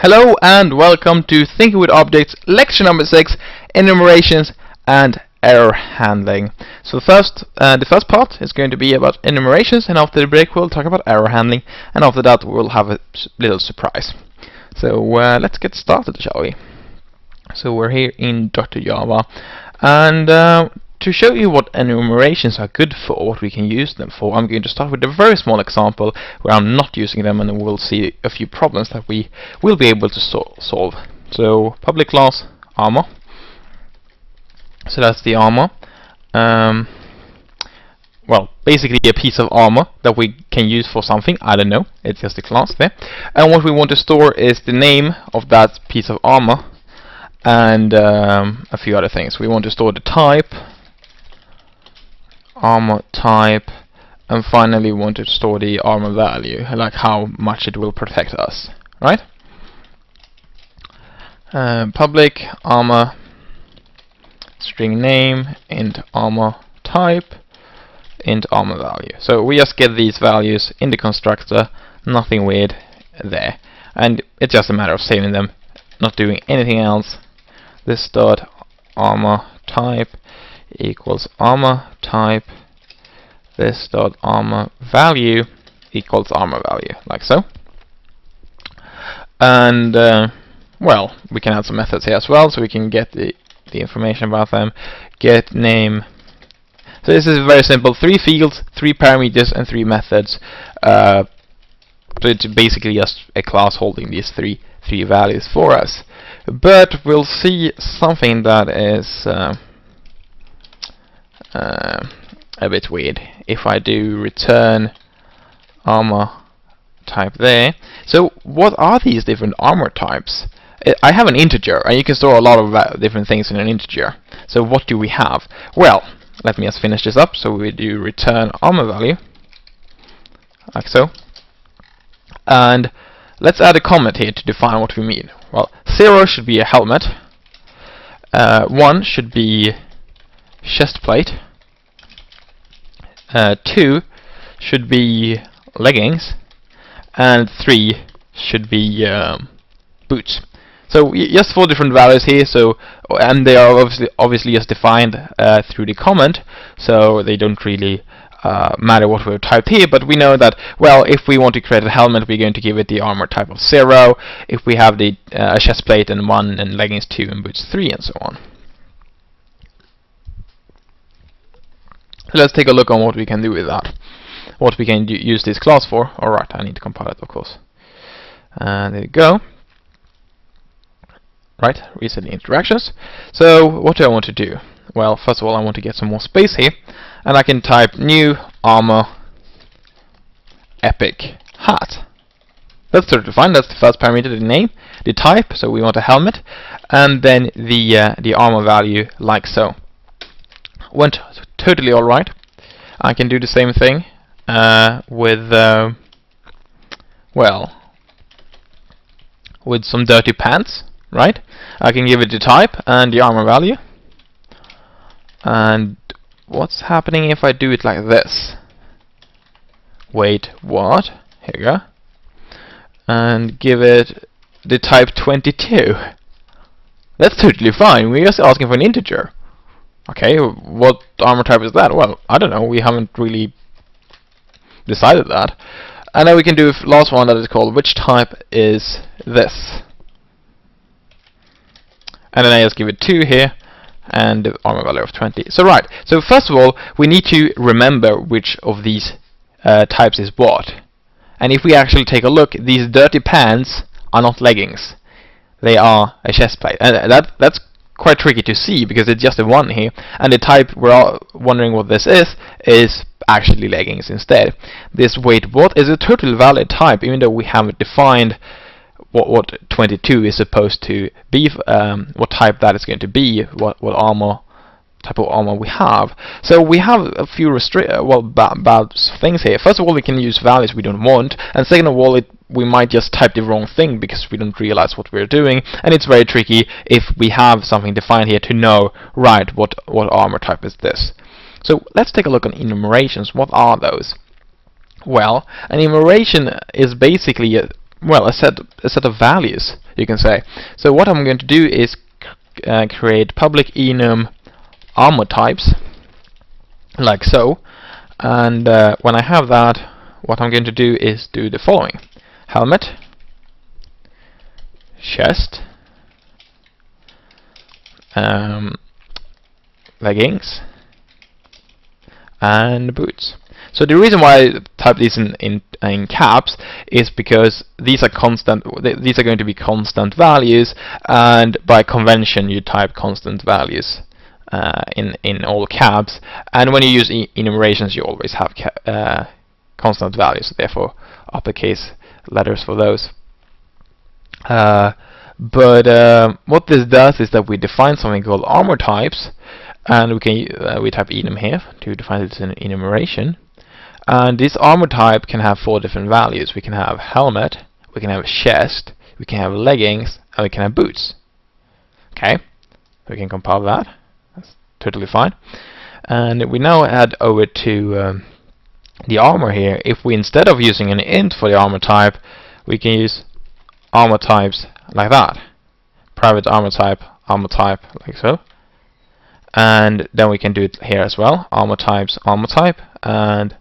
Hello and welcome to Thinking with Objects, lecture number 6, Enumerations and Error Handling. So the first part is going to be about enumerations, and after the break we'll talk about error handling, and after that we'll have a little surprise. So let's get started, shall we? So we're here in Dr. Java, and to show you what enumerations are good for, what we can use them for, I'm going to start with a very small example where I'm not using them, and we'll see a few problems that we will be able to solve. So public class armor. So that's the armor. Well, basically a piece of armor that we can use for something. I don't know. It's just a class there. And what we want to store is the name of that piece of armor and a few other things. We want to store the type, armor type, and finally we want to store the armor value, like how much it will protect us, right? Public armor string name int armor type int armor value. So we just get these values in the constructor, nothing weird there, and it's just a matter of saving them, not doing anything else. This dot armor type equals armor type, this dot armor value equals armor value, like so. And well, we can add some methods here as well, so we can get the information about them. Get name. So this is very simple: 3 fields, 3 parameters, and 3 methods. So it's basically just a class holding these three values for us. But we'll see something that is a bit weird if I do return armor type there. So what are these different armor types? I have an integer, and you can store a lot of different things in an integer. So what do we have? Well, let me just finish this up. So we do return armor value, like so. And let's add a comment here to define what we mean. Well, 0 should be a helmet, 1 should be chest plate, 2 should be leggings, and 3 should be boots. So just 4 different values here. So, and they are obviously just defined through the comment, so they don't really matter what we've typed here. But we know that, well, if we want to create a helmet, we're going to give it the armor type of 0. If we have the chest plate and 1, and leggings 2, and boots 3, and so on. So let's take a look on what we can do with that. What we can use this class for. Alright, I need to compile it, of course. And there you go. Right, reset the interactions. So what do I want to do? Well, first of all, I want to get some more space here, and I can type new armor epic hat. That's totally fine. That's the first parameter, the name, the type. So we want a helmet, and then the armor value, like so. Went totally all right. I can do the same thing with well, with some dirty pants, right? I can give it the type and the armor value. And what's happening if I do it like this? Wait, what? Here we go. And give it the type 22. That's totally fine. We're just asking for an integer. Okay, what armor type is that? Well, I don't know. We haven't really decided that. And now we can do a last one that is called which type is this. And then I just give it 2 here, and the armor value of 20. So right, so first of all, we need to remember which of these types is what. And if we actually take a look, these dirty pants are not leggings. They are a chest plate. And that's quite tricky to see, because it's just a 1 here. And the type we're all wondering what this is actually leggings instead. This wait, what is a totally valid type, even though we haven't defined what 22 is supposed to be, what type that is going to be, what armor type of armor we have. So we have a few bad things here. First of all, we can use values we don't want, and second of all, we might just type the wrong thing because we don't realize what we're doing, and it's very tricky if we have something defined here to know, right, what armor type is this. So let's take a look on enumerations. What are those? Well, an enumeration is basically well, a set of values, you can say. So what I'm going to do is create public enum armor types, like so. And when I have that, what I'm going to do is do the following: helmet, chest, leggings, and boots. So the reason why I type these in caps is because these are constant. These are going to be constant values, and by convention you type constant values in all caps. And when you use enumerations, you always have constant values, therefore uppercase letters for those. But what this does is that we define something called armor types, and we type enum here to define it in enumeration. And this armor type can have 4 different values. We can have helmet, we can have chest, we can have leggings, and we can have boots. Okay, we can compile that. That's totally fine. And we now add over to the armor here. If we, instead of using an int for the armor type, we can use armor types like that. Private armor type, like so. And then we can do it here as well. Armor type, and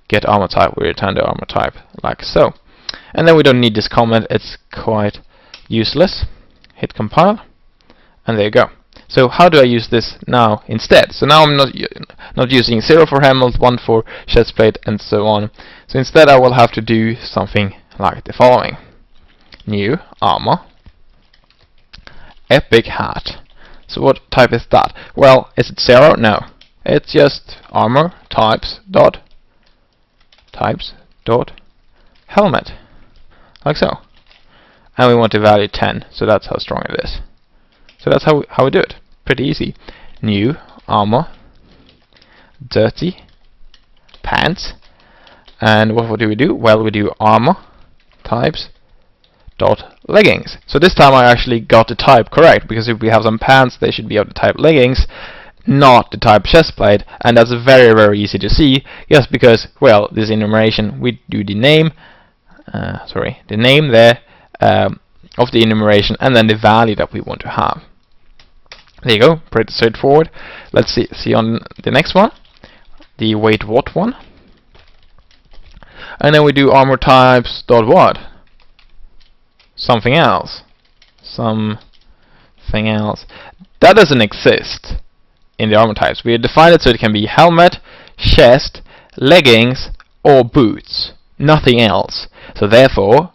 get armor type, we return the armor type, like so. And then we don't need this comment, it's quite useless. Hit compile, and there you go. So how do I use this now instead? So now I'm not using 0 for helmet, 1 for chest plate, and so on. So instead I will have to do something like the following: new armor, epic hat. So what type is that? Well, is it 0? No. It's just armor types dot helmet, like so. And we want to value 10, so that's how strong it is. So that's how we do it. Pretty easy. New armor, dirty pants, and what do we do? Well, we do armor types dot leggings. So this time I actually got the type correct, because if we have some pants, they should be of the type leggings, not the type chest plate. And that's very, very easy to see, just because, well, this enumeration, we do the name, the name there of the enumeration, and then the value that we want to have. There you go, pretty straightforward. Let's see on the next one, the wait what one. And then we do armor types dot what? Something else. That doesn't exist in the armor types. We define it so it can be helmet, chest, leggings, or boots. Nothing else. So therefore,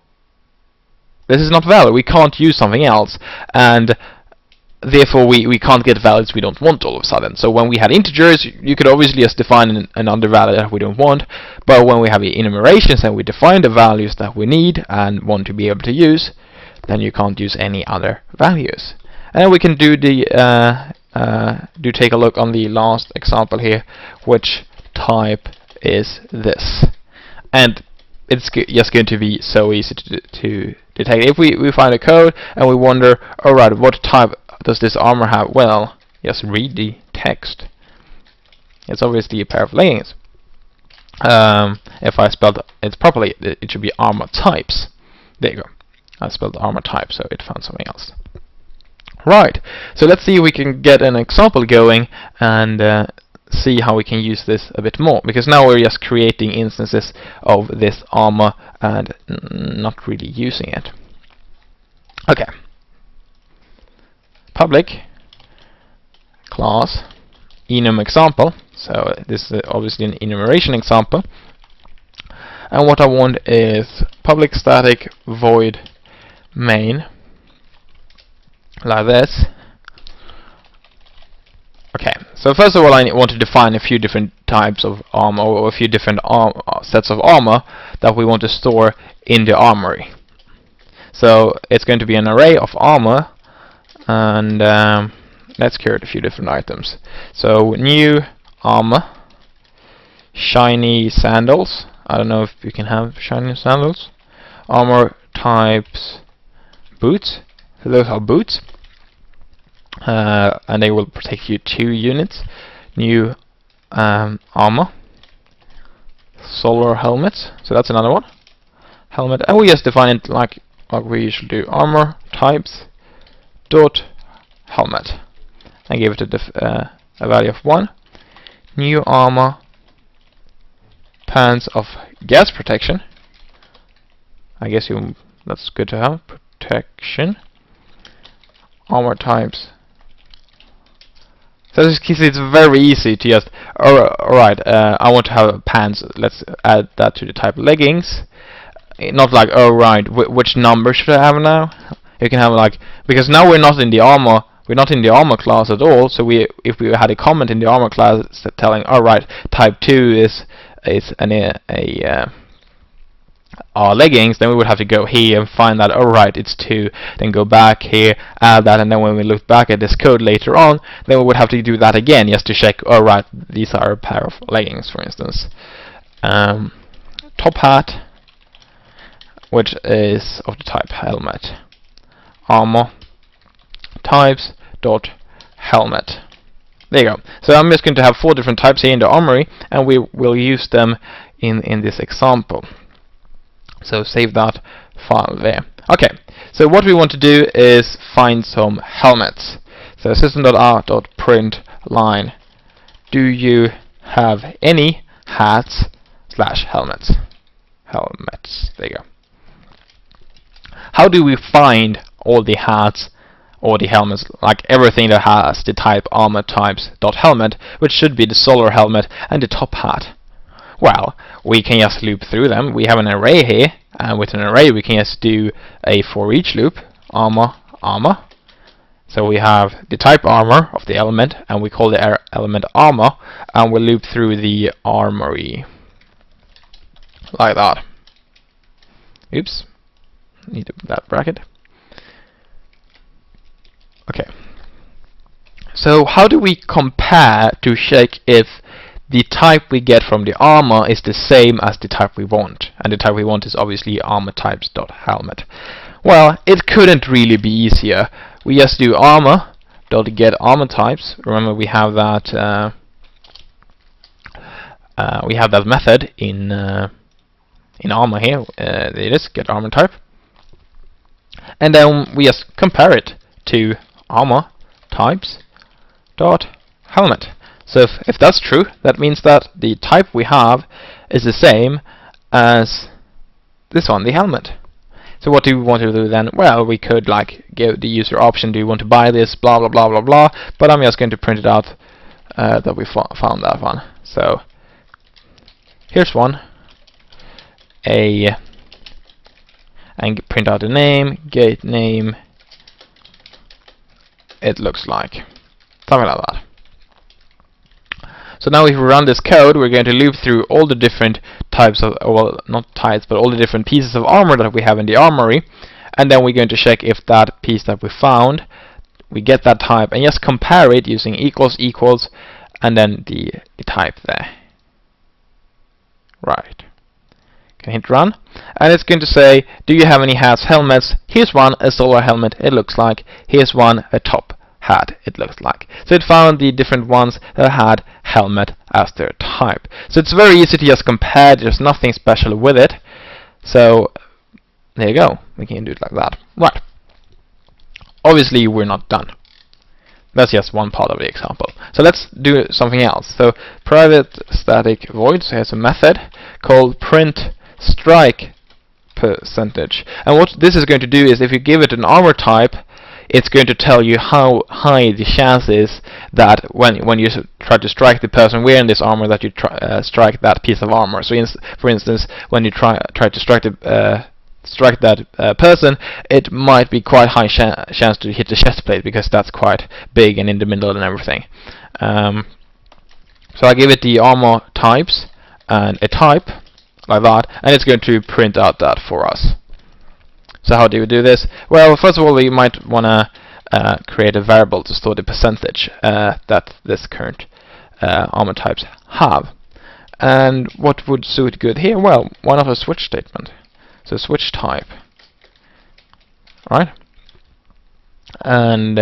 this is not valid. We can't use something else, and therefore we can't get values we don't want all of a sudden. So when we had integers, you could obviously just define an undervalue that we don't want, but when we have enumerations and we define the values that we need and want to be able to use, then you can't use any other values. And we can do take a look on the last example here, which type is this. And it's just going to be so easy to detect. If we find a code and we wonder, alright, what type does this armor have? Well, just read the text. It's obviously a pair of leggings. If I spelled it properly, it should be armor types. There you go. I spelled armor type, so it found something else. Right, so let's see if we can get an example going and see how we can use this a bit more, because now we're just creating instances of this armor and not really using it. Okay. Public class enum example. So this is obviously an enumeration example. And what I want is public static void main, like this. Okay, so first of all I want to define a few different types of armor, or a few different sets of armor that we want to store in the armory. So it's going to be an array of armor, and let's create a few different items. So new armor, shiny sandals. I don't know if you can have shiny sandals. Armor types boots. So those are boots. And they will protect you 2 units. New armor, solar helmet, so that's another one. helmet, and we just define it like we usually do: armor types dot helmet, and give it a value of 1. New armor pants of gas protection. I guess that's good to have. Protection. Armor types. So as you can see, it's very easy to just, alright, I want to have pants, let's add that to the type leggings. Not like, oh right, which number should I have now? You can have like, because now we're not in the armor class at all, so if we had a comment in the armor class telling, alright, type 2 is our leggings, then we would have to go here and find that, alright, it's 2, then go back here, add that, and then when we look back at this code later on, then we would have to do that again just to check, alright, these are a pair of leggings, for instance. Top hat, which is of the type helmet. Armor types dot helmet. There you go. So I'm just going to have 4 different types here in the armory, and we will use them in this example. So save that file there. Okay, so what we want to do is find some helmets. So system.out.print line, do you have any hats / helmets? Helmets, there you go. How do we find all the hats or the helmets, like everything that has the type armor types .helmet, which should be the solar helmet and the top hat? Well, we can just loop through them. We have an array here, and with an array we can just do a for each loop, armor, armor. So we have the type armor of the element, and we call the element armor, and we loop through the armory. Like that. Oops. Need to put that bracket. Okay. So how do we compare to check if the type we get from the armor is the same as the type we want? And the type we want is obviously armor types.helmet. Well, it couldn't really be easier. We just do armor.get armor types. Remember, we have that method in armor here. There it is, get armor type. And then we just compare it to armor types dot helmet. So if that's true, that means that the type we have is the same as this one, the helmet. So what do we want to do then? Well, we could like give the user option, do you want to buy this, blah blah blah blah blah, but I'm just going to print it out that we found that one. So here's one, and print out the name, gate name, it looks like something like that. So now if we run this code, we're going to loop through all the different types of, well, not types, but all the different pieces of armor that we have in the armory, and then we're going to check if that piece that we found, we get that type, and just compare it using equals, equals, and then the type there. Right. Can hit run, and it's going to say, do you have any hats, helmets? Here's one, a solar helmet, it looks like. Here's one, a top hat, it looks like. So it found the different ones that had helmet as their type. So it's very easy to just compare, there's nothing special with it. So there you go, we can do it like that. Right. Obviously we're not done. That's just one part of the example. So let's do something else. So private static void, so here's a method called print strike percentage. And what this is going to do is if you give it an armor type, it's going to tell you how high the chance is that when you try to strike the person wearing this armor, that you strike that piece of armor. So for instance, when you try to strike that person, it might be quite high chance to hit the chest plate, because that's quite big and in the middle and everything. So I give it the armor types and a type like that, and it's going to print out that for us. So how do we do this? Well, first of all, we might want to create a variable to store the percentage that this current armor types have. And what would suit good here? Well, why not a switch statement? So switch type. Right? And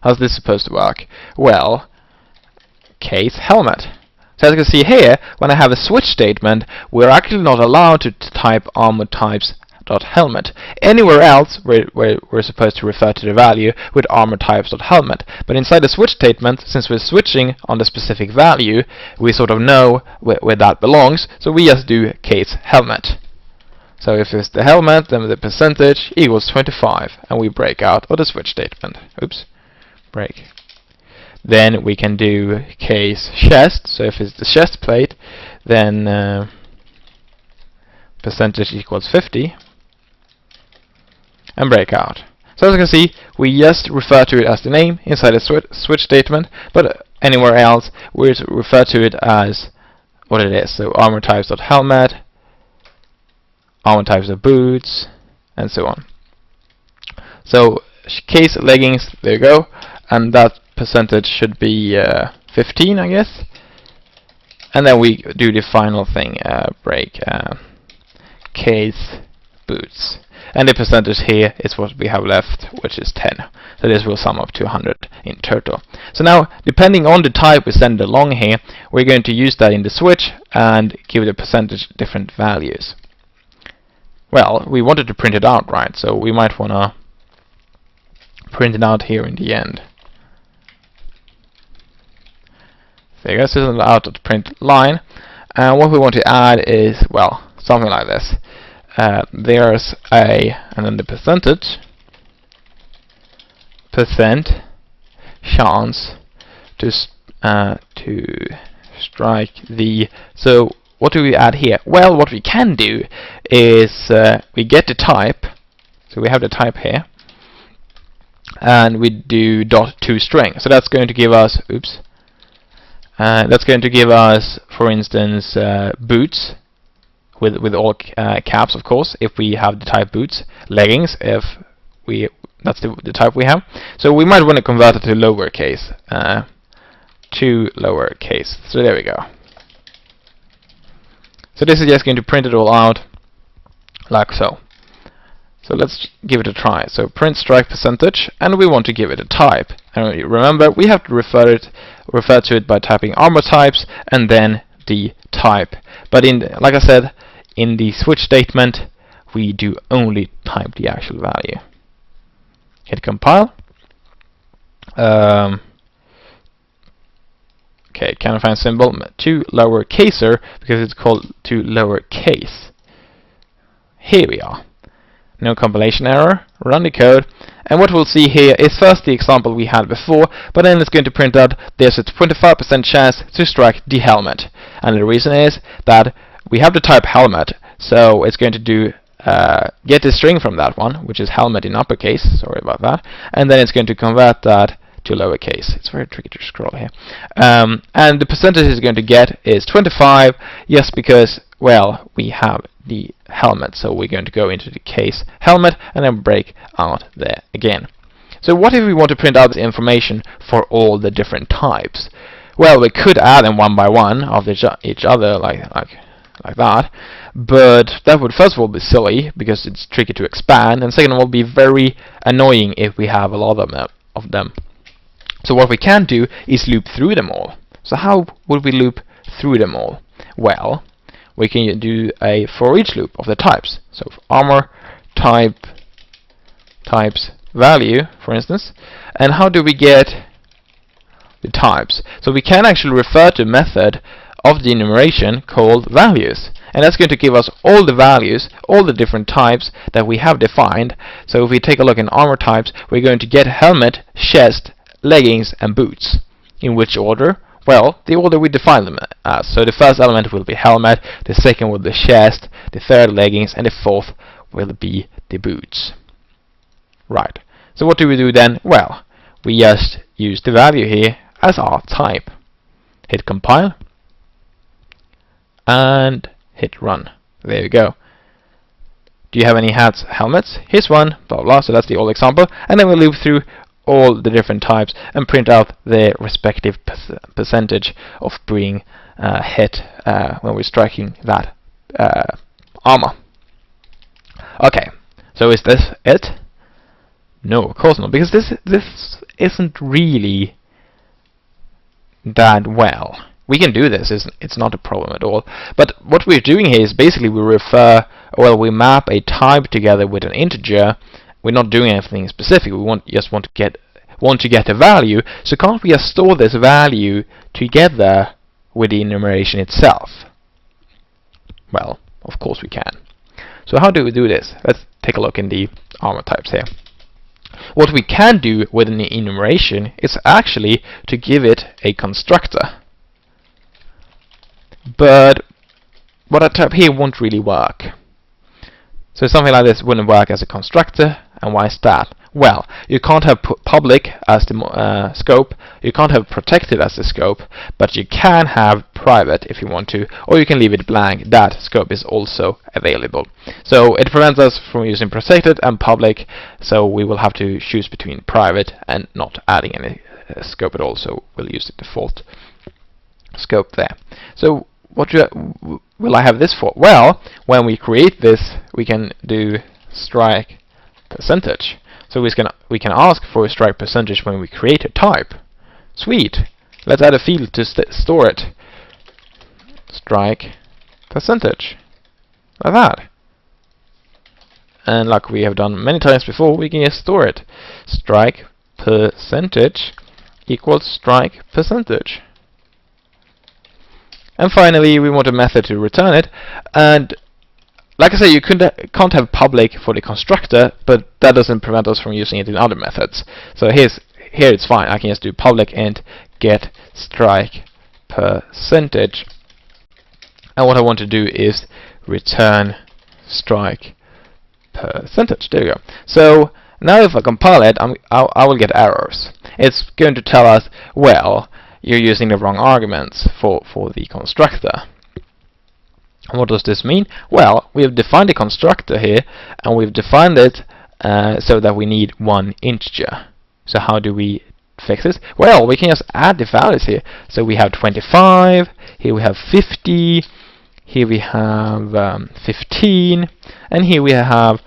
how's this supposed to work? Well, case helmet. So as you can see here, when I have a switch statement, we're actually not allowed to type armor types .helmet. Anywhere else we're supposed to refer to the value with armor types.helmet, but inside the switch statement, since we're switching on the specific value, we sort of know where that belongs, so we just do case helmet. So if it's the helmet, then the percentage equals 25, and we break out of the switch statement. Oops, break. Then we can do case chest, so if it's the chest plate, then percentage equals 50, and break out. So as you can see, we just refer to it as the name inside the switch statement, but anywhere else we refer to it as what it is. So armor types.helmet, armor types of boots, and so on. So case leggings, there you go, and that percentage should be 15, I guess. And then we do the final thing, break case boots. And the percentage here is what we have left, which is 10. So this will sum up to 100 in total. So now, depending on the type we send along here, we're going to use that in the switch and give the percentage different values. Well, we wanted to print it out, right? So we might want to print it out here in the end. There you go, so this is an out of print line. And what we want to add is, well, something like this. There's a, and then the percentage, chance to strike the. So what do we add here? Well, what we can do is we get the type. So we have the type here, and we do .toString. So that's going to give us, oops. That's going to give us, for instance, boots. With all caps, of course, if we have the type boots, leggings, if that's the type we have. So we might want to convert it to lowercase, So there we go. So this is just going to print it all out like so. So let's give it a try. So print strike percentage, and we want to give it a type. And remember, we have to refer to it by typing armor types and then the type. But like I said, in the switch statement, we do only type the actual value. Hit compile. Okay, can't find symbol to lowercaser because it's called to lowercase. Here we are. No compilation error. Run the code. And what we'll see here is first the example we had before, but then it's going to print out there's a 25% chance to strike the helmet. And the reason is that we have the type helmet, so it's going to do get the string from that one, which is helmet in uppercase, sorry about that, and then it's going to convert that to lowercase. It's very tricky to scroll here. And the percentage it's going to get is 25, yes, because, well, we have the helmet, so we're going to go into the case helmet and then break out there again. So what if we want to print out this information for all the different types? Well, we could add them one by one of each other like that, but that would first of all be silly because it's tricky to expand, and second of all be very annoying if we have a lot of them. So what we can do is loop through them all. So how would we loop through them all? Well, we can do a for each loop of the types. So armor types value, for instance. And how do we get the types? So we can actually refer to a method of the enumeration called values, and that's going to give us all the values, all the different types that we have defined. So if we take a look in armor types, we're going to get helmet, chest, leggings, and boots. In which order? Well, the order we define them as. So the first element will be helmet, the second will be chest, the third leggings, and the fourth will be the boots. Right. So what do we do then? Well, we just use the value here as our type. Hit compile and hit run. There you go. Do you have any hats, helmets? Here's one, blah blah. So that's the old example, and then we loop through all the different types and print out their respective percentage of being hit when we're striking that armor. Okay, so is this it? No, of course not, because this isn't really that well. we can do this. It's not a problem at all. But what we're doing here is basically we map a type together with an integer. We're not doing anything specific. We just want to get a value. So can't we just store this value together with the enumeration itself? Well, of course we can. So how do we do this? Let's take a look in the armor types here. What we can do with an enumeration is actually to give it a constructor. But what I type here won't really work. So something like this wouldn't work as a constructor. And why is that? Well, you can't have public as the scope, you can't have protected as the scope, but you can have private if you want to, or you can leave it blank. That scope is also available. So it prevents us from using protected and public, so we will have to choose between private and not adding any scope at all, so we'll use the default scope there. So what will I have this for? Well, when we create this, we can do strike percentage. So we can ask for a strike percentage when we create a type. Sweet. Let's add a field to store it. Strike percentage. Like that. And like we have done many times before, we can just store it. Strike percentage equals strike percentage. And finally, we want a method to return it. And like I say, you can't have public for the constructor, but that doesn't prevent us from using it in other methods. So here it's fine. I can just do public int get strike percentage, and what I want to do is return strike percentage. There you go. So now if I compile it, I will get errors. It's going to tell us, well, you're using the wrong arguments for the constructor. What does this mean? Well, we have defined a constructor here, and we've defined it so that we need one integer. So how do we fix this? Well, we can just add the values here. So we have 25, here we have 50, here we have 15, and here we have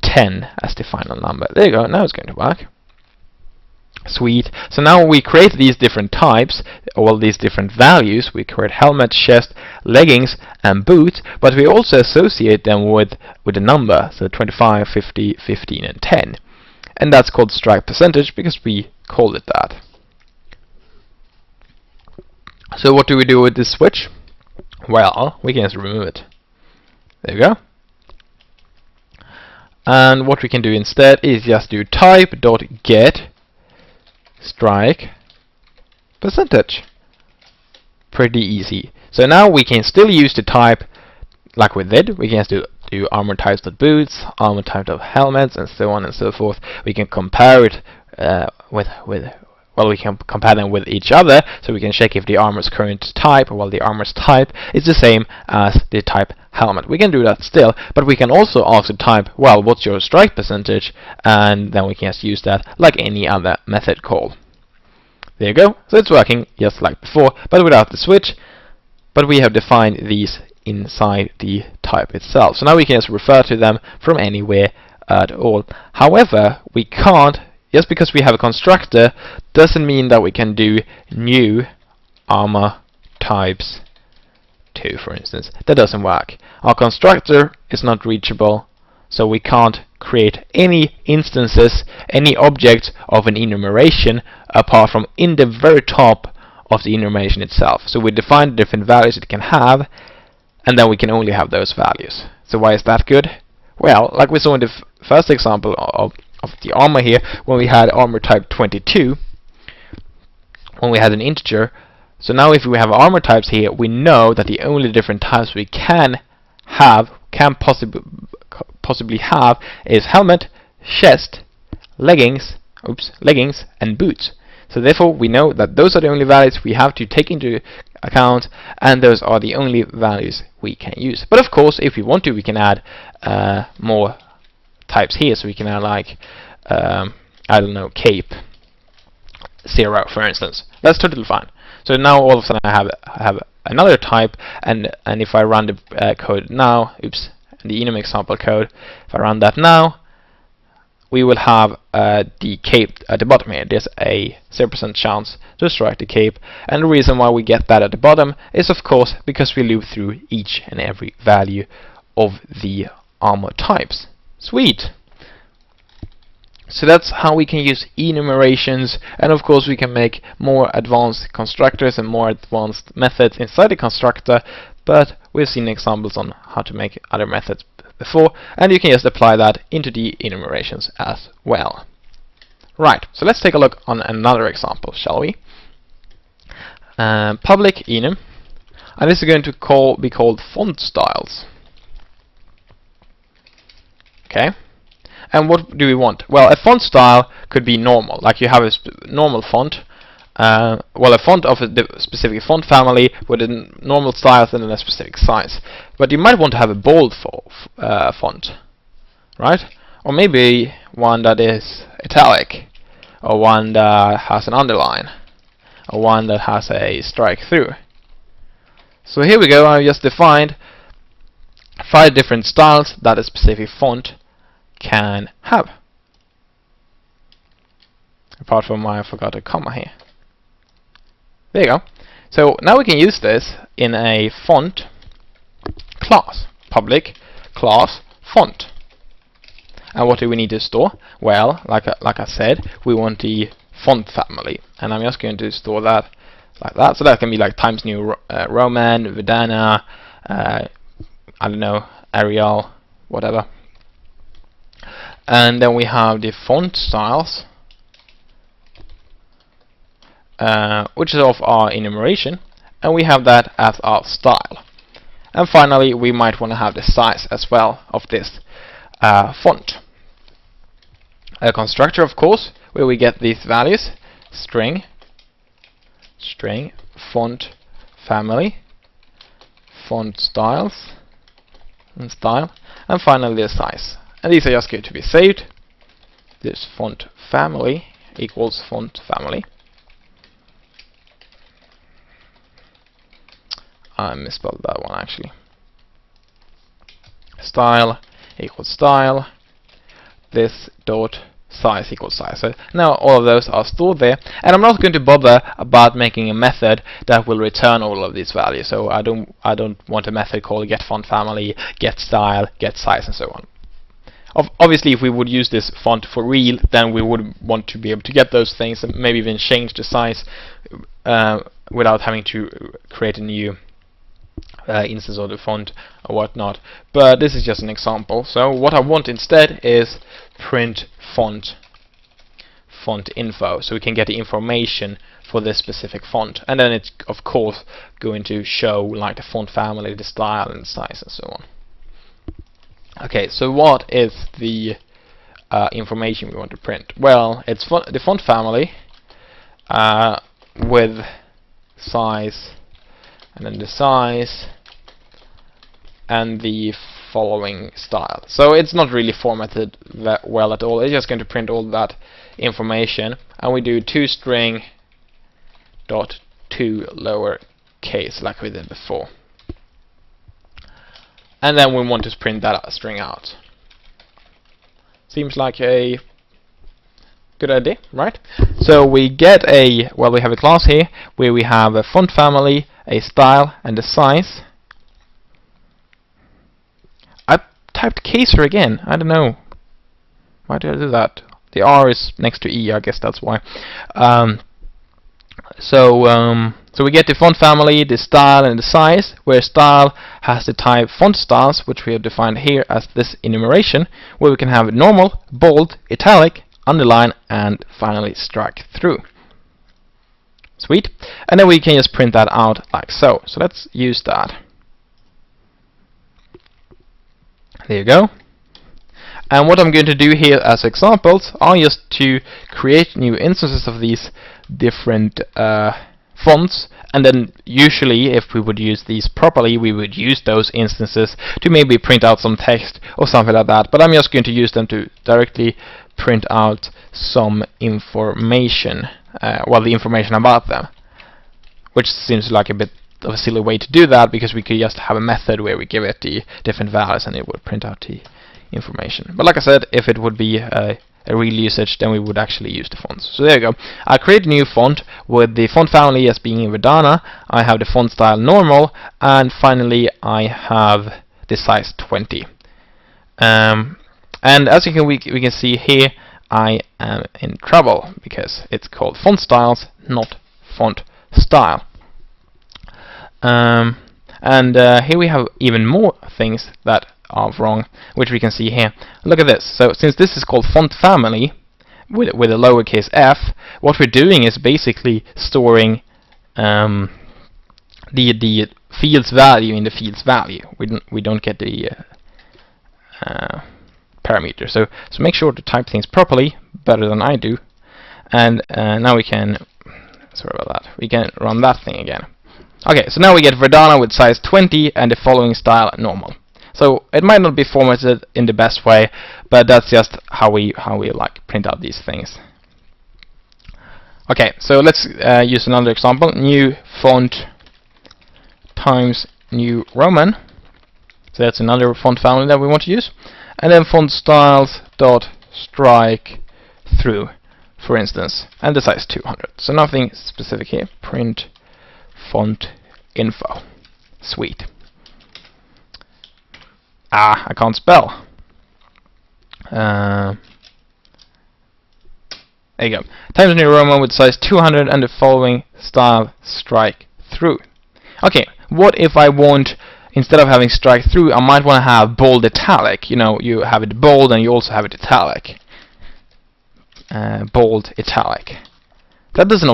10 as the final number. There you go, now it's going to work. Sweet. So now we create these different types, all these different values. We create helmet, chest, leggings, and boots, but we also associate them with a number. So 25, 50, 15, and 10. And that's called strike percentage because we called it that. So what do we do with this switch? Well, we can just remove it. There we go. And what we can do instead is just do type.get strike percentage. Pretty easy. So now we can still use the type like we did. We can just do armor types.boots, armor type.helmets, and so on and so forth. We can compare it we can compare them with each other, so we can check if the armor's current type, while the armor's type is the same as the type helmet. We can do that still, but we can also ask the type, well, what's your strike percentage? And then we can just use that like any other method call. There you go. So it's working just like before, but without the switch. But we have defined these inside the type itself. So now we can just refer to them from anywhere at all. However, we can't, just because we have a constructor, doesn't mean that we can do new armor types too, for instance. That doesn't work. Our constructor is not reachable, so we can't create any instances, any objects of an enumeration apart from in the very top of the enumeration itself. So we define different values it can have, and then we can only have those values. So why is that good? Well, like we saw in the first example of the armor here, when we had armor type 22, when we had an integer. So now if we have armor types here, we know that the only different types we can possibly have is helmet, chest, leggings, and boots. So therefore we know that those are the only values we have to take into account, and those are the only values we can use. But of course, if we want to, we can add more types here. So we can add like I don't know, cape 0, for instance. That's totally fine. So now all of a sudden I have another type, and if I run the code now, the enum example code, if I run that now, we will have the cape at the bottom here. There's a 0% chance to strike the cape, and the reason why we get that at the bottom is of course because we loop through each and every value of the armor types. Sweet! So that's how we can use enumerations, and of course we can make more advanced constructors and more advanced methods inside the constructor, but we've seen examples on how to make other methods before, and you can just apply that into the enumerations as well. Right, so let's take a look on another example, shall we? Public enum, and this is going to be called font styles. Okay. And what do we want? Well, a font style could be normal, like you have a normal font. Well, a font of a specific font family with a normal styles and a specific size. But you might want to have a bold font, right? Or maybe one that is italic, or one that has an underline, or one that has a strike through. So here we go. I just defined 5 different styles that a specific font can have. Apart from I forgot a comma here. There you go. So now we can use this in a font class. Public class font. And what do we need to store? Well, like I said, we want the font family, and I'm just going to store that like that. So that can be like Times New Roman, Verdana, I don't know, Arial, whatever. And then we have the font styles, which is of our enumeration, and we have that as our style. And finally, we might want to have the size as well of this font. A constructor, of course, where we get these values: string, font family, font styles, and style, and finally the size. And these are just going to be saved. This font family equals font family. I misspelled that one actually. Style equals style. This dot size equals size. So now all of those are stored there, and I'm not going to bother about making a method that will return all of these values. So I don't want a method called getFontFamily, getStyle, getSize, and so on. Obviously, if we would use this font for real, then we would want to be able to get those things and maybe even change the size without having to create a new instance of the font or whatnot. But this is just an example. So what I want instead is print font info, so we can get the information for this specific font, and then it's of course going to show like the font family, the style, and the size, and so on. Okay, so what is the information we want to print? Well, it's the font family with size, and then the size, and the following style. So it's not really formatted that well at all. It's just going to print all that information, and we do toString dot to lowercase like we did before. And then we want to print that string out. Seems like a good idea, right? So we get we have a class here where we have a font family, a style, and a size. I typed caser again. I don't know. Why did I do that? The R is next to E, I guess that's why. So we get the font family, the style, and the size, where style has the type font styles, which we have defined here as this enumeration, where we can have normal, bold, italic, underline, and finally strike through. Sweet. And then we can just print that out like so. So let's use that. There you go. And what I'm going to do here as examples are just to create new instances of these different fonts, and then usually if we would use these properly, we would use those instances to maybe print out some text or something like that. But I'm just going to use them to directly print out some information, the information about them, which seems like a bit of a silly way to do that, because we could just have a method where we give it the different values and it would print out the information. But like I said, if it would be a a real usage, then we would actually use the fonts. So there you go. I create a new font with the font family as being Verdana. I have the font style normal, and finally I have the size 20. And as we can see here, I am in trouble because it's called font styles, not font style. Here we have even more things that are wrong, which we can see here. Look at this. So since this is called font family with a lowercase f, what we're doing is basically storing the field's value in the field's value. We don't get the parameter. So make sure to type things properly, better than I do. And now we can, sorry about that, we can run that thing again. Okay, so now we get Verdana with size 20 and the following style normal. So it might not be formatted in the best way, but that's just how we like print out these things. Okay, so let's use another example. New font times new Roman. So that's another font family that we want to use. And then font styles dot strike through, for instance, and the size 200. So nothing specific here. Print font info. Sweet. I can't spell. There you go. Times New Roman with size 200 and the following style strike through. Okay, what if I want, instead of having strike through, I might want to have bold italic. You know, you have it bold and you also have it italic. Bold italic. That doesn't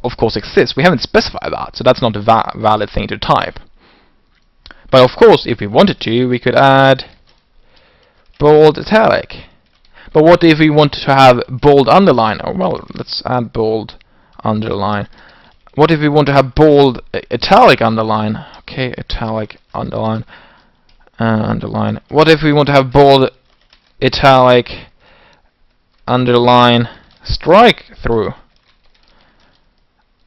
of course exist. We haven't specified that, so that's not a valid thing to type. But of course, if we wanted to, we could add bold italic. But what if we wanted to have bold underline? Oh, well, let's add bold underline. What if we want to have bold italic underline? Okay, italic underline. Underline. What if we want to have bold italic underline strike through?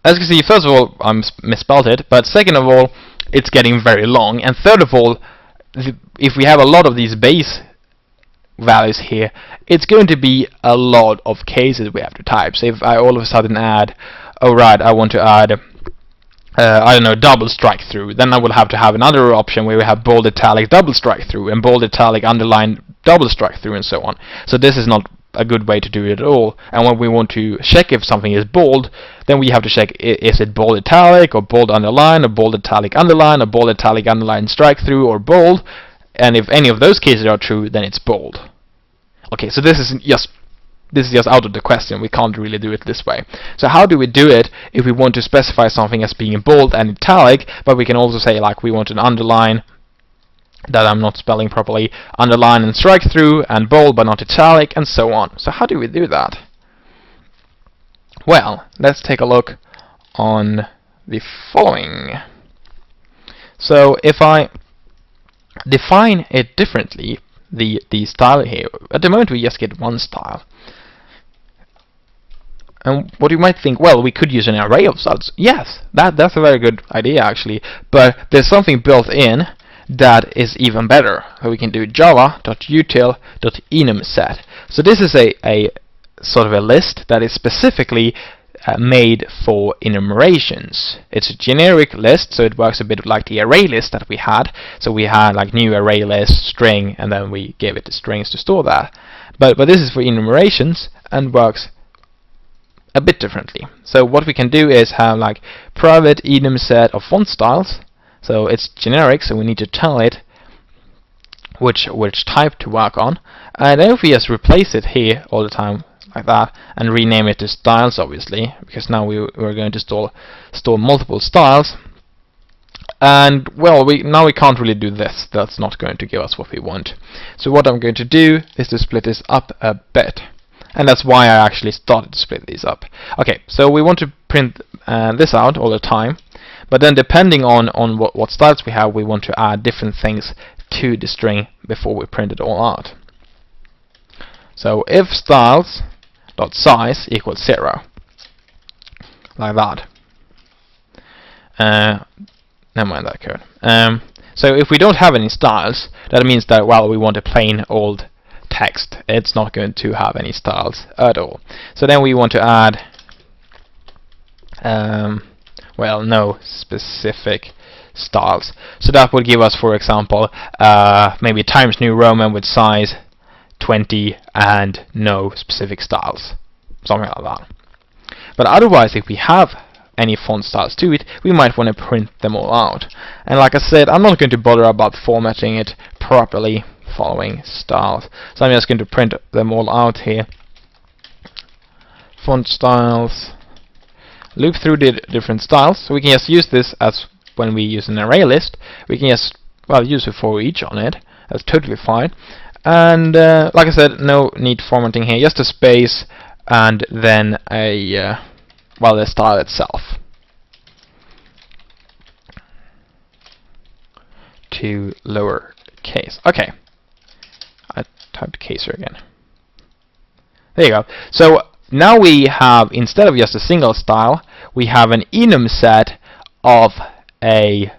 As you can see, first of all, I misspelled it, but second of all, it's getting very long, and third of all, if we have a lot of these base values here, it's going to be a lot of cases we have to type. So if I all of a sudden add, oh right, I want to add, I don't know, double strike through, then I will have to have another option where we have bold italic double strike through, and bold italic underline double strike through, and so on. So this is not a good way to do it at all. And when we want to check if something is bold, then we have to check, is it bold italic or bold underline or bold italic underline or bold italic underline strike through or bold, and if any of those cases are true, then it's bold. Okay, so this is just out of the question. We can't really do it this way. So how do we do it if we want to specify something as being bold and italic, but we can also say, like, we want an underline that I'm not spelling properly, underline and strike through, and bold but not italic, and so on. So how do we do that? Well, let's take a look on the following. So if I define it differently, the style here, at the moment we just get one style. And what you might think, well, we could use an array of styles. Yes, that's a very good idea actually, but there's something built in that is even better. So we can do java.util.enumset. So this is a sort of a list that is specifically made for enumerations. It's a generic list, so it works a bit like the array list that we had. So we had like new array list, string, and then we gave it the strings to store that. But this is for enumerations and works a bit differently. So what we can do is have like private enumset of font styles. So it's generic, so we need to tell it which type to work on. And then if we just replace it here all the time like that, and rename it to styles, obviously, because now we're going to store multiple styles. And well, now we can't really do this. That's not going to give us what we want. So what I'm going to do is to split this up a bit. And that's why I actually started to split these up. Okay, so we want to print this out all the time. But then depending on what styles we have, we want to add different things to the string before we print it all out. So if styles.size equals 0, like that. Never mind that code. So if we don't have any styles, that means that, well, we want a plain old text. It's not going to have any styles at all. So then we want to add well, no specific styles. So that would give us, for example, maybe Times New Roman with size 20 and no specific styles, something like that. But otherwise, if we have any font styles to it, we might want to print them all out. And like I said, I'm not going to bother about formatting it properly following styles, so I'm just going to print them all out here. Font styles, loop through the different styles, so we can just use this as when we use an array list. We can just, well, use a for each on it. That's totally fine. And like I said, no need formatting here, just a space and then a well, the style itself. To lower case. Okay, I typed case here again. There you go. So now we have, instead of just a single style, we have an enum set of a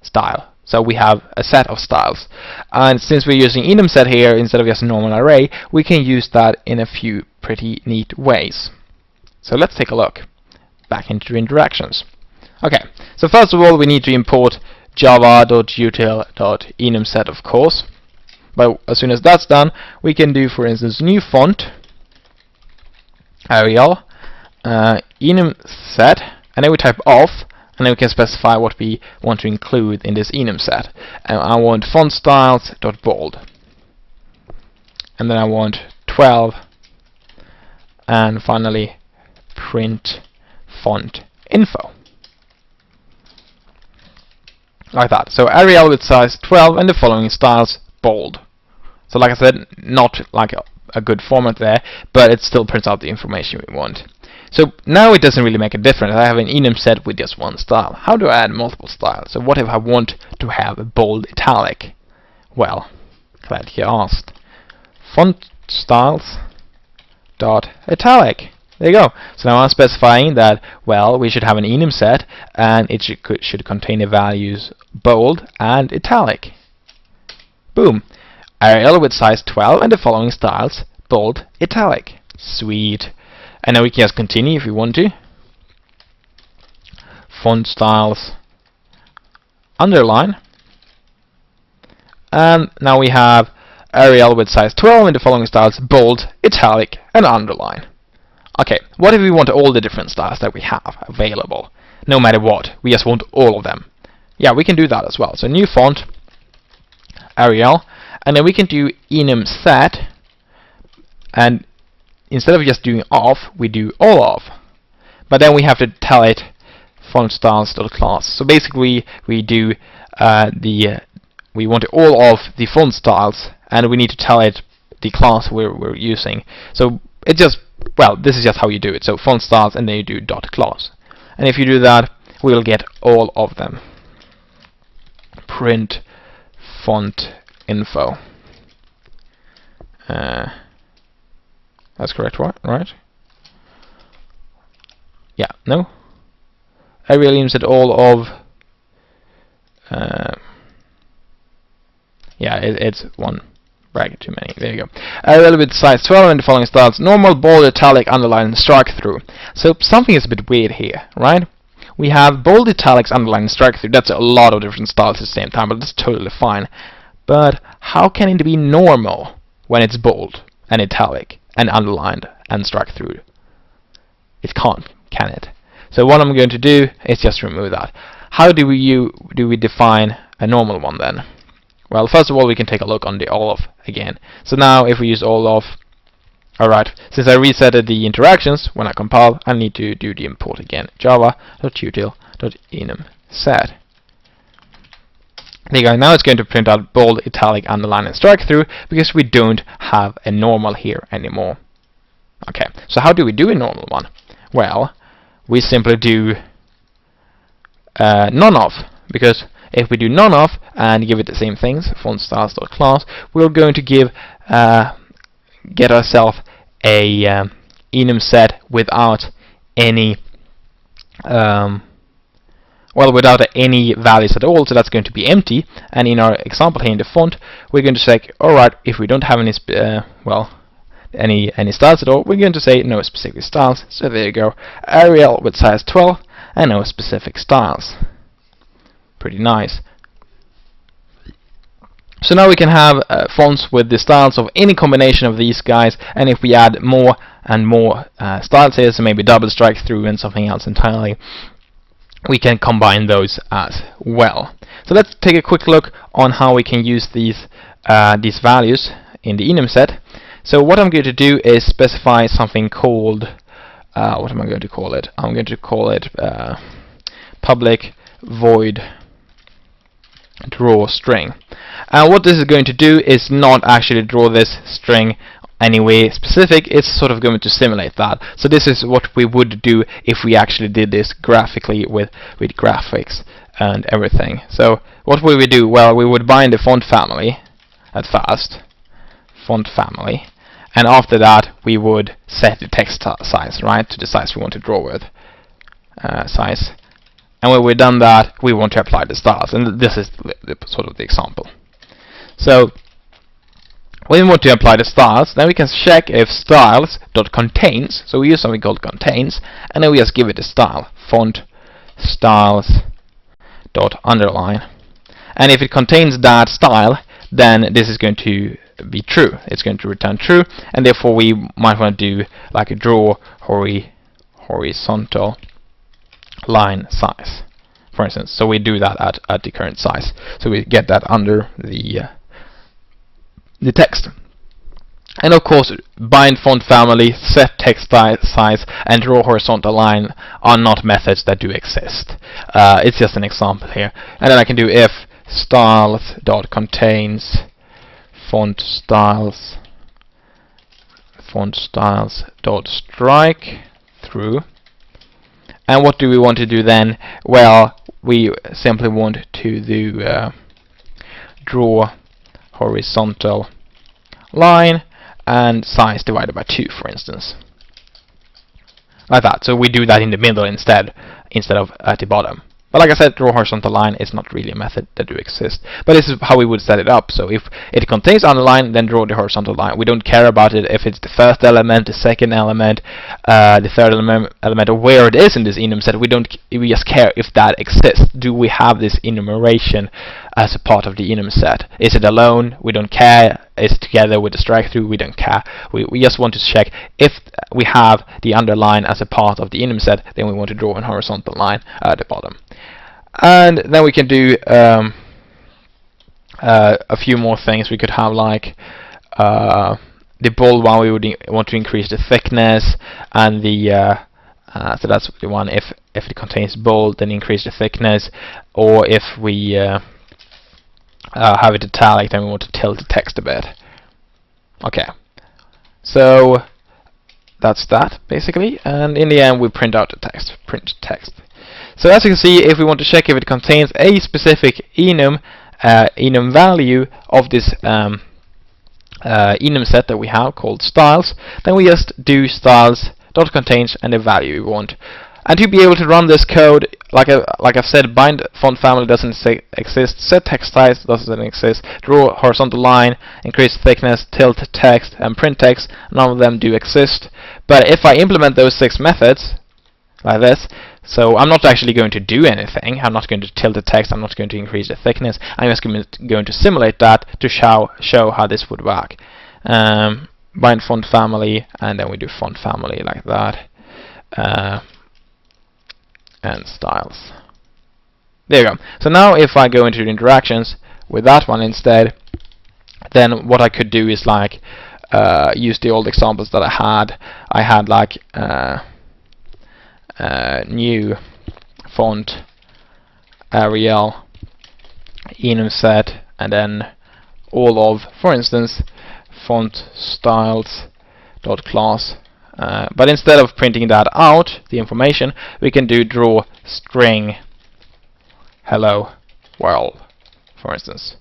style. So we have a set of styles. And since we're using enum set here instead of just a normal array, we can use that in a few pretty neat ways. So let's take a look. Back into interactions. Okay, so first of all, we need to import java.util.enumSet, of course. But as soon as that's done, we can do, for instance, new font, Arial, enumSet, and then we type off, and then we can specify what we want to include in this enumSet. And I want font styles.bold, and then I want 12, and finally print font info, like that. So Arial with size 12 and the following styles bold. So like I said, not like a good format there, but it still prints out the information we want. So now it doesn't really make a difference. I have an enum set with just one style. How do I add multiple styles? So what if I want to have a bold italic? Well, glad you asked. Font styles dot italic. There you go. So now I'm specifying that, well, we should have an enum set, and it should contain the values bold and italic. Boom. Arial with size 12 and the following styles bold, italic. Sweet. And now we can just continue if we want to. Font styles underline. And now we have Arial with size 12 and the following styles bold, italic, and underline. Okay, what if we want all the different styles that we have available? No matter what, we just want all of them. Yeah, we can do that as well. So new font, Arial, and then we can do enum set, and instead of just doing off, we do all of. But then we have to tell it font styles.class. So basically, we do we want all of the font styles, and we need to tell it the class we're using. So it just, well, this is just how you do it. So font styles, and then you do dot class. And if you do that, we'll get all of them. Print font info. That's correct, right? Yeah, no? I really said all of. Yeah, it's one bracket too many. There you go. A little bit size 12 and the following styles: normal, bold, italic, underline, strike through. So something is a bit weird here, right? We have bold, italics, underline, strike through. That's a lot of different styles at the same time, but that's totally fine. But how can it be normal when it's bold and italic and underlined and strike through? It can't, can it? So what I'm going to do is just remove that. How do we define a normal one then? Well, first of all, we can take a look on the all of again. So now if we use all of, alright, since I resetted the interactions when I compile, I need to do the import again. java.util.enumSet. There you go. Now it's going to print out bold, italic, underline, and strike through because we don't have a normal here anymore. Okay, so how do we do a normal one? Well, we simply do none of, because if we do none of and give it the same things, font styles.class, we're going to get ourselves a enum set without any well, without any values at all, so that's going to be empty. And in our example here in the font, we're going to check, alright, if we don't have any any styles at all, we're going to say no specific styles. So there you go, Arial with size 12 and no specific styles. Pretty nice. So now we can have fonts with the styles of any combination of these guys, and if we add more and more styles here, so maybe double strike through and something else entirely, we can combine those as well. So let's take a quick look on how we can use these values in the enum set. So what I'm going to do is specify something called, what am I going to call it? I'm going to call it public void draw string. And what this is going to do is not actually draw this string anyway specific, it's sort of going to simulate that. So this is what we would do if we actually did this graphically with graphics and everything. So what would we do? Well, we would bind the font family at first, font family, and after that we would set the text size, right, to the size we want to draw with, size. And when we've done that, we want to apply the styles, and this is sort of the example. So when we want to apply the styles, then we can check if styles.contains, so we use something called contains, and then we just give it a style, font styles.underline. And if it contains that style, then this is going to be true. It's going to return true, and therefore we might want to do like a draw horizontal line size, for instance. So we do that at the current size, so we get that under the text. And of course, bind font family, set text size, and draw horizontal line are not methods that do exist. It's just an example here. And then I can do if styles.contains font styles.strike through. And what do we want to do then? Well, we simply want to do draw horizontal line and size divided by 2, for instance, like that. So we do that in the middle instead of at the bottom. But like I said, draw horizontal line is not really a method that do exist, but this is how we would set it up. So if it contains underline, then draw the horizontal line. We don't care about it if it's the first element, the second element, the third element, or where it is in this enum set. We just care if that exists. Do we have this enumeration as a part of the enum set? Is it alone? We don't care. Is it together with the strike through? We don't care. We just want to check if we have the underline as a part of the enum set, then we want to draw a horizontal line at the bottom. And then we can do a few more things. We could have like the bold one, we would want to increase the thickness, and the so that's the one. If it contains bold, then increase the thickness, or if we have it italic, then we want to tilt the text a bit. Okay, so that's that basically, and in the end we print out the text. Print text. So as you can see, if we want to check if it contains a specific enum value of this enum set that we have called styles, then we just do styles.contains and the value we want. And to be able to run this code, like I've said, bind font family doesn't exist, set text size doesn't exist, draw horizontal line, increase thickness, tilt text, and print text, none of them do exist. But if I implement those 6 methods like this, so I'm not actually going to do anything. I'm not going to tilt the text, I'm not going to increase the thickness, I'm just going to simulate that to show how this would work. Bind font family, and then we do font family like that, and styles. There you go. So now if I go into the interactions with that one instead, then what I could do is like use the old examples that I had. I had like new font Arial enum set, and then all of, for instance, font styles dot class. But instead of printing that out, the information, we can do draw string hello world, for instance.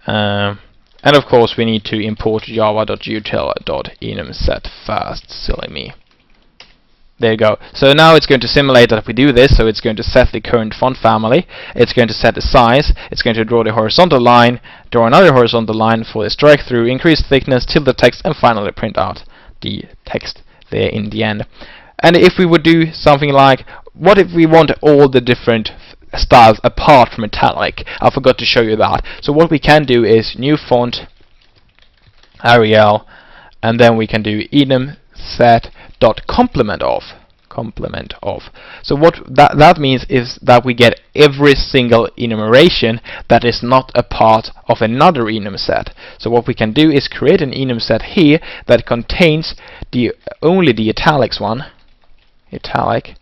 And of course we need to import java.util.enumset first, silly me. There you go. So now it's going to simulate that if we do this, so it's going to set the current font family, it's going to set the size, it's going to draw the horizontal line, draw another horizontal line for the strike through, increase thickness, tilt the text, and finally print out the text there in the end. And if we would do something like, what if we want all the different styles apart from italic? I forgot to show you that. So what we can do is new font, Arial, and then we can do enum set dot complement of. So what that means is that we get every single enumeration that is not a part of another enum set. So what we can do is create an enum set here that contains only the italics one, italic,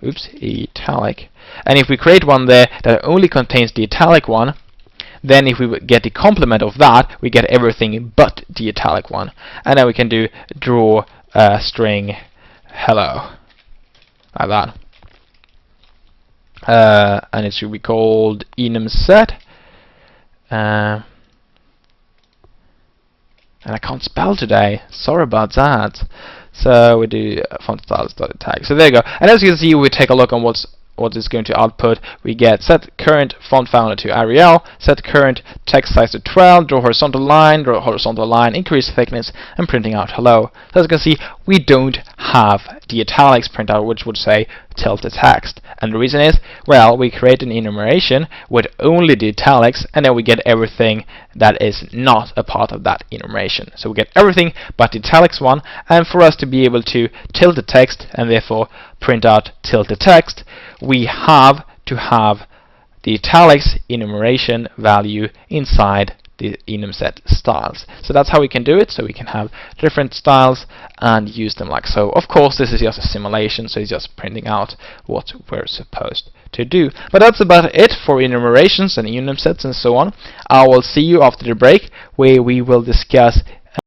and if we create one there that only contains the italic one, then if we get the complement of that, we get everything but the italic one. And then we can do draw string hello, like that. And it should be called enum set. And I can't spell today, sorry about that. So we do font styles tag. So there you go. And as you can see, we take a look on what is going to output. We get set current font family to Arial, set current text size to 12, draw horizontal line, increase thickness, and printing out hello. So as you can see, we don't have the italics printout, which would say tilt the text. And the reason is, well, we create an enumeration with only the italics, and then we get everything that is not a part of that enumeration. So we get everything but the italics one, and for us to be able to tilt the text and therefore print out tilt the text, we have to have the italics enumeration value inside the enum set styles. So that's how we can do it. So we can have different styles and use them like so. Of course, this is just a simulation, so it's just printing out what we're supposed to do. But that's about it for enumerations and enum sets and so on. I will see you after the break, where we will discuss